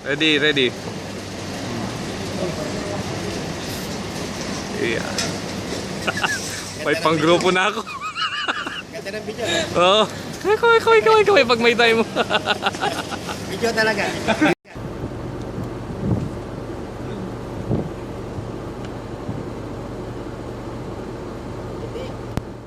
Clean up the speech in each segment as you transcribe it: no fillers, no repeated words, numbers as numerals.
Ready, ready. Iya. May panggrupo na ako. Ganda ng video. Oo. Kaway pag may time mo. Video talaga.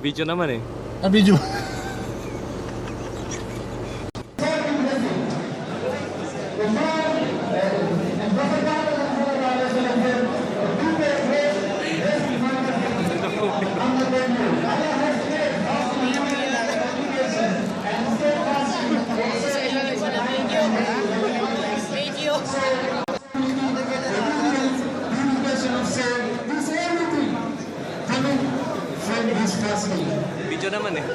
Video naman eh. Ah, video. Video naman eh.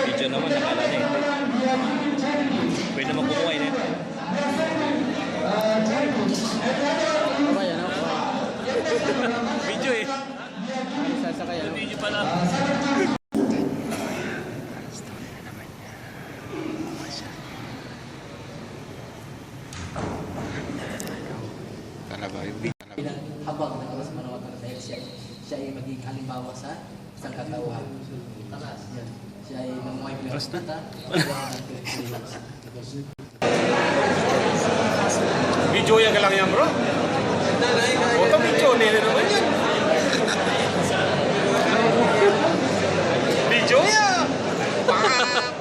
Video naman nakala niya. Pwede naman kumuha yun eh. Video eh. Video pala. Habang nagawa sa manawat dahil siya ay magiging halimbawa sa isang katauhan. Siya ay namuhay bilang kita. Video yan ka lang yan bro. Oto video nila naman yan. Video yan.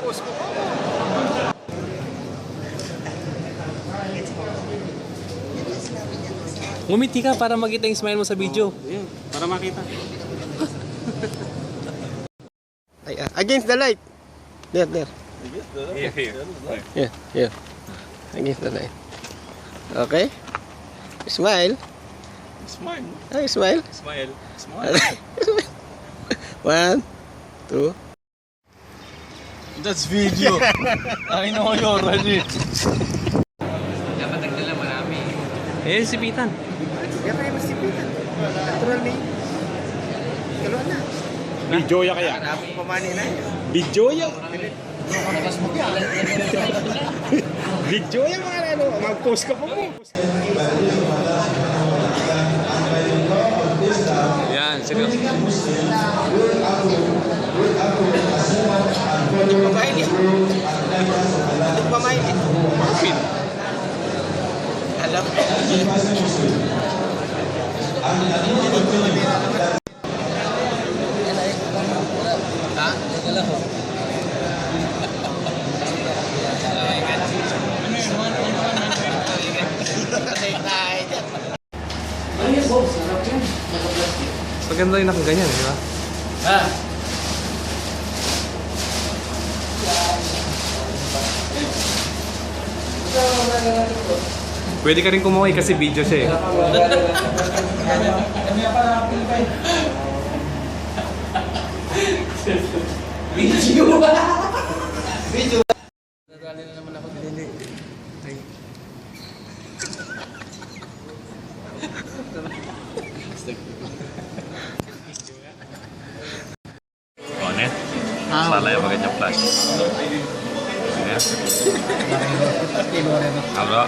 Post ko po. Ngumiti ka para makita yung smile mo sa video. Ayun, para makita. Ay, against the light. There. Yeah. Against the light. Okay. Smile. Smile. Ay, smile. Smile. One, two. That's video. I know you already. Dapat nagdala marami. Eh, si Pitan. Kaya kayo masipitan. Natural na yun. Kaluan na. Video ya kaya? Pamani na yun. Video ya. Labas mo ka. Video ya mga ano. Mag-post ka po mo. Yan, seryoso. Pamain niya. Ito pamain niya. Pin. Alam. Maganda yung nakaganyan, di ba? Pwede ka rin kumuha kasi video siya eh. Video Nagdali na naman ako. Hindi. On eh? Salah yung magandang flash. Ayan. Ah bro?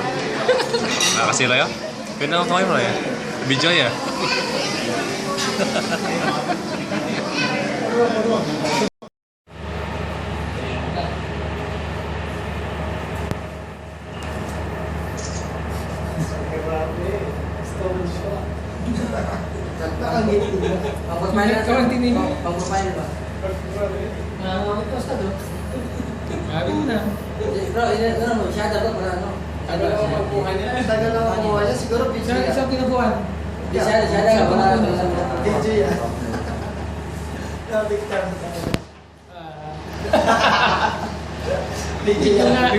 Nakakasira yun? Pwede naman kamay bro ya? Video ya? Pang-profile ba? Posta doon. Bro, ano mo? Siya dapat para ano? Tagal lang magbuhay nila. Tagal lang magbuhay niya. Siguro video yan. Isang kinabuhan. Siya dapat para video yan. Video yan.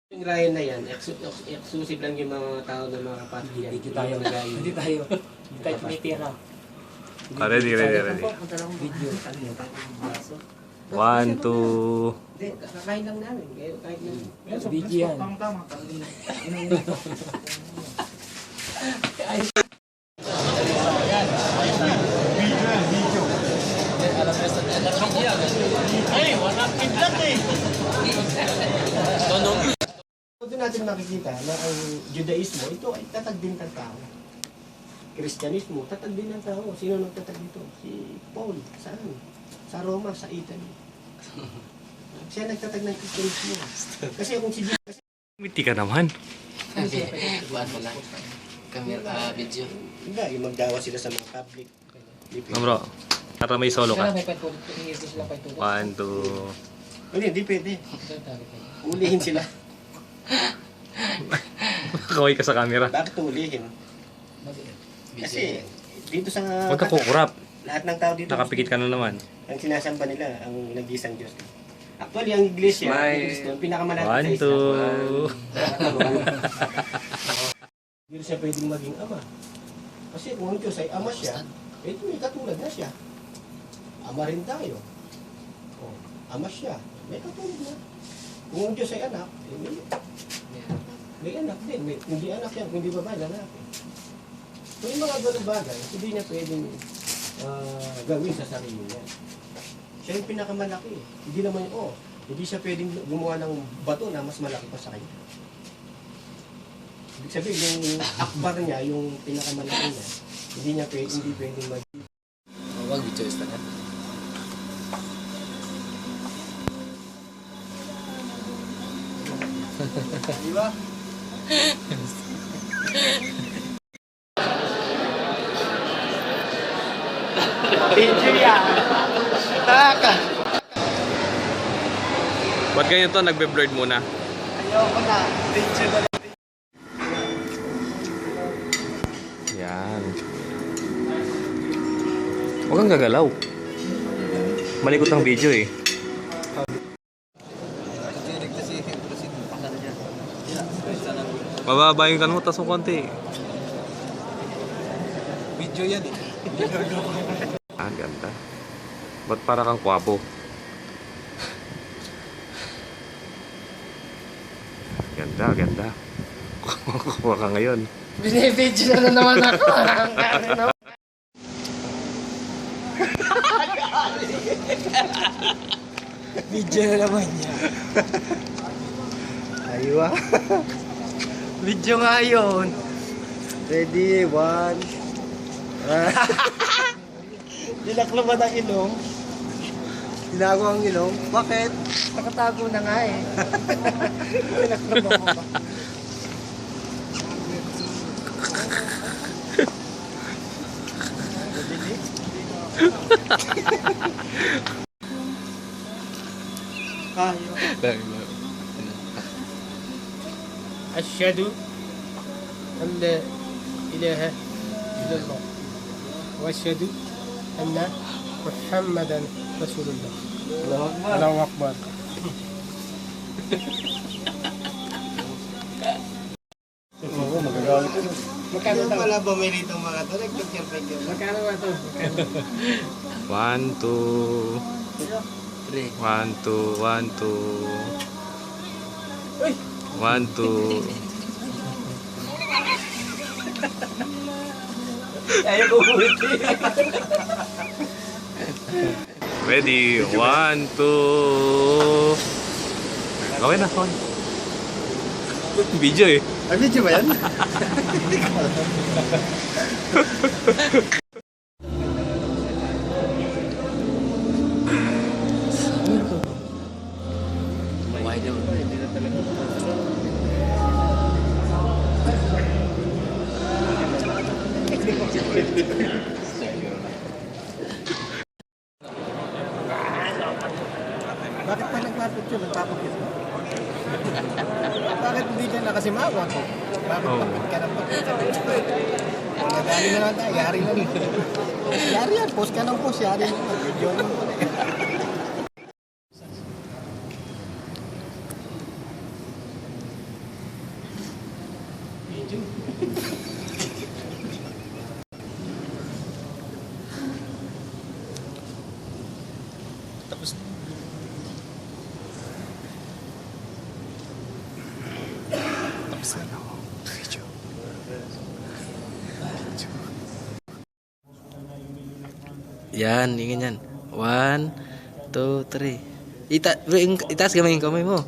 Yung Ryan na yan, exclusive lang yung mga tao ng mga pamilya. Hindi tayo. Hindi tayo. Kahit may pera. Ready. Video. 1, 2. Hindi, kakain lang namin. Kahit na. Video yan. Doon natin makikita na ang Judaismo, ito ay tatag din ng tao. Kristyanismo, tatag din ng tao. Sino nagtatag dito? Si Paul. Saan? Sa Roma, sa Italy. Siya nagtatag ng Kristyanismo. Kasi kung si Jesus, Miti ka naman. Buwan mo lang. Camera, video. iba, yung magdawa sila sa mga public. Bro, para may solo ka. May patuloy. Ingis sila patuloy. 1, 2. Hindi pwede. Ulihin sila. Kaway ka sa camera. Bakit ulihin? Kasi dito sa Huwag ka kukurap. lahat ng tao dito, Nakapikit ka na naman. ang sinasamba nila, ang nag-iisang Diyos. Actually, ang iglesia, ang Kristo, ang pinakamalapit 1, sa isa. 2. Hindi siya pwedeng maging ama. Kasi kung ang Diyos ay ama siya, ito may katulad na siya. Ama rin tayo. O, ama siya, may katulad na. Kung ang Diyos ay anak, may anak din. Hindi anak yan, kundi babae, lalaki. So yung mga ganung bagay, hindi niya pwedeng gawin sa sarili niya. Siya yung pinakamalaki. Hindi naman yung, hindi siya pwedeng gumawa ng bato na mas malaki pa sa kanya. Ibig sabihin, yung akbar niya, yung pinakamalaki niya, hindi pwedeng mag... Huwag video is na. Di ba? Video yan. Taka. Ba't ganito nagbe-blurred muna? Ayoko na. Video na lang. Yan. Huwag kang gagalaw. Malikot ang video eh. Bababa yung kanmo, tas mo konti. Video yan eh. Ah, ganda. Ba't para kang kwapo? Ganda. Kuha ka ngayon. Binibidyo na naman ako. Video na naman niya. Aywa. Video nga yun. Ready, 1. Nilakloban ang ilong. Tinago ang ilong. Bakit? Nakatago na nga eh. Nilakloban mo ba? أشهد أن لا إله إلا الله وأشهد أن محمدا رسول الله. الله أكبر. Oo, magagalit ko. Magkano Kaya daw? pala bumili itong mga ito. Nag-picture-picture. Magkano ba ito? 1, 2. 3. 1, 2, 1, 2. 1, 2. Ayaw ko umulit. Ready? 1, 2. Gawin na, son. Video eh. Ay, video ba yan? Why do? Bakit pa nagpapicture? Nagpapicture? Bakit hindi ka nakasimawa ko? Bakit Oo. bakit ka na picture? Nadali na lang tayo. Yari na lang. Yari yan. Post ka ng post. Yari na lang. Video mo. Tapos Yan, ingin yan. 1, 2, 3. Itaas gamay yung kamay mo.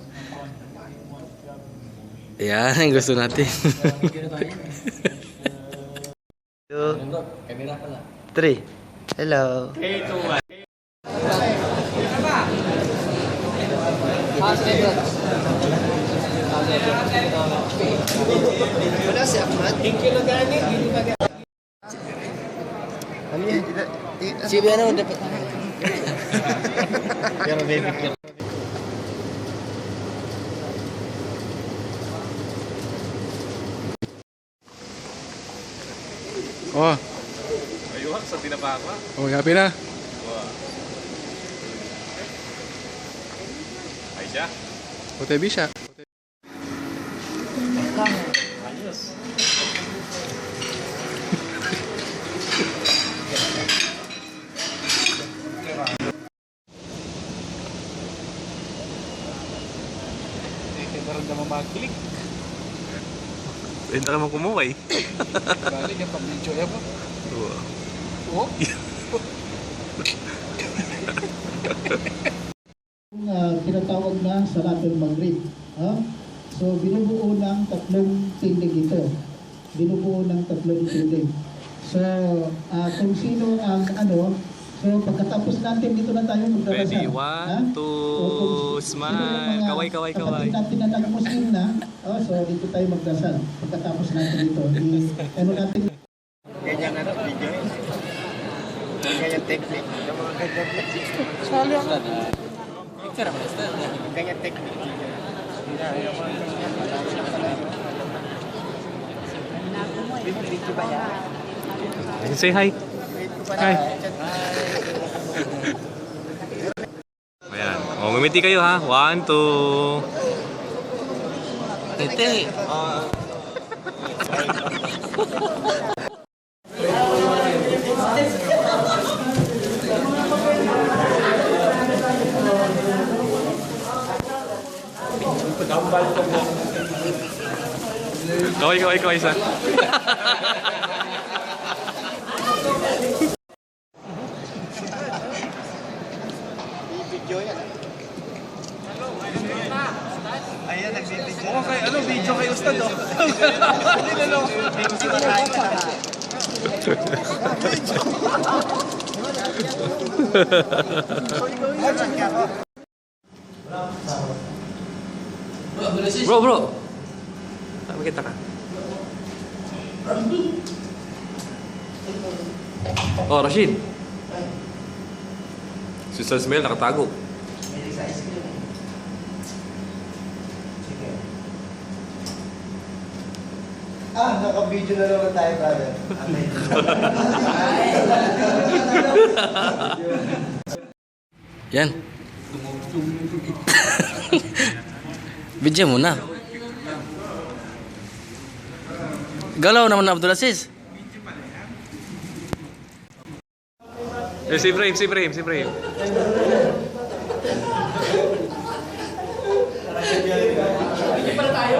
Yan, ang gusto natin. 2, Kamera pala. 3. Hello. 3, 2, 1. Wala si Ahmad. Thank you na gani. Ano yan? Si ano dapat Pero baby ko. Oh, Ayun, sa tinapaka. oh, happy na. Ay siya. Hotel siya. Hindi ka naman kumuhay. Balik yung pag-video yan mo. Tinatawag na Salatul Maghrib. So, binubuo ng tatlong tindig ito. Binubuo ng tatlong tindig. So, kung sino ang so pagkatapos natin dito na tayo magdarasal. Ready, 1, Ha? 2, O kung sino yung smile. mga Kaway, kaway, kaway. kapatid natin na nag-Muslim na, so dito tayo magdasal. Pagkatapos natin dito, natin Ganyan na video. Ganyan technique. Yung mga ganyan technique. Ganyan technique. Say hi. Hi. Ayan. O, ngumiti kayo ha. 1, 2. Tete. Kaway, kaway, kaway sa. Video yan. Ayan, nagbibidyo. Ano, video kay Ustad, oh. Bro. Saan kita ka? Oh, Rashid. Si Sir Smell nakatago. Naka-video na naman tayo, brother. Yan. Video mo na. Galaw naman na Abdul Aziz. Si Ibrahim. Video pala tayo.